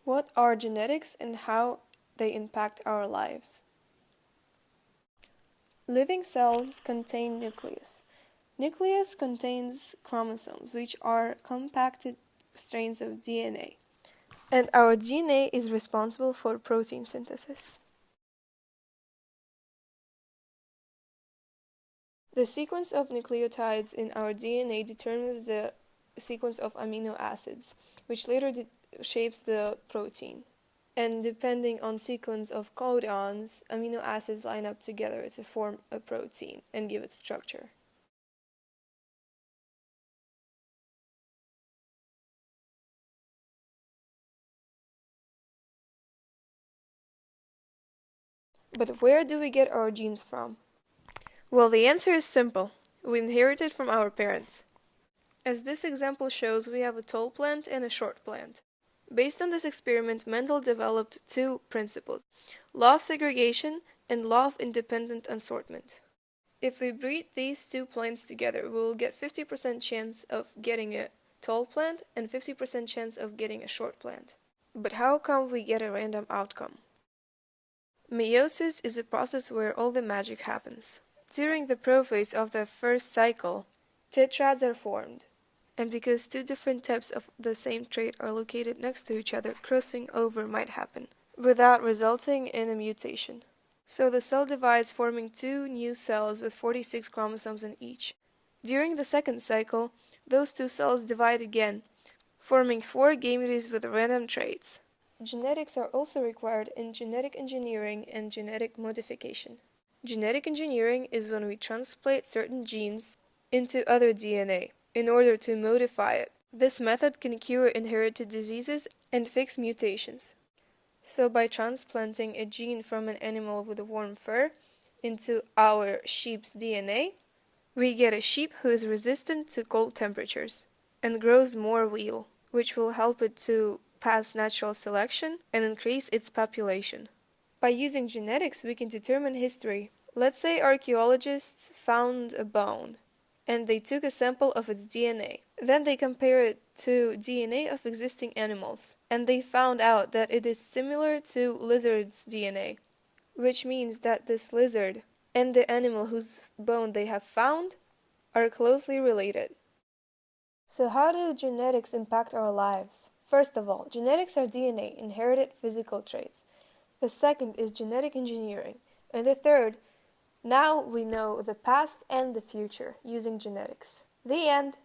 What are genetics and how they impact our lives? Living cells contain nucleus. Nucleus contains chromosomes, which are compacted strands of DNA. And our DNA is responsible for protein synthesis. The sequence of nucleotides in our DNA determines the sequence of amino acids, which later shapes the protein. And depending on sequence of codons, amino acids line up together to form a protein and give it structure. But where do we get our genes from? Well, the answer is simple. We inherit it from our parents. As this example shows, we have a tall plant and a short plant. Based on this experiment, Mendel developed two principles: law of segregation and law of independent assortment. If we breed these two plants together, we will get 50% chance of getting a tall plant and 50% chance of getting a short plant. But how come we get a random outcome? Meiosis is a process where all the magic happens. During the prophase of the first cycle, tetrads are formed. And because two different types of the same trait are located next to each other, crossing over might happen, without resulting in a mutation. So the cell divides, forming two new cells with 46 chromosomes in each. During the second cycle, those two cells divide again, forming four gametes with random traits. Genetics are also required in genetic engineering and genetic modification. Genetic engineering is when we transplant certain genes into other DNA in order to modify it. This method can cure inherited diseases and fix mutations. So by transplanting a gene from an animal with warm fur into our sheep's DNA, we get a sheep who is resistant to cold temperatures and grows more wool, which will help it to pass natural selection and increase its population. By using genetics, we can determine history. Let's say archaeologists found a bone, and they took a sample of its DNA. Then they compare it to DNA of existing animals, and they found out that it is similar to lizard's DNA, which means that this lizard and the animal whose bone they have found are closely related. So how do genetics impact our lives? First of all, genetics are DNA, inherited physical traits. The second is genetic engineering. And the third, now we know the past and the future using genetics. The end.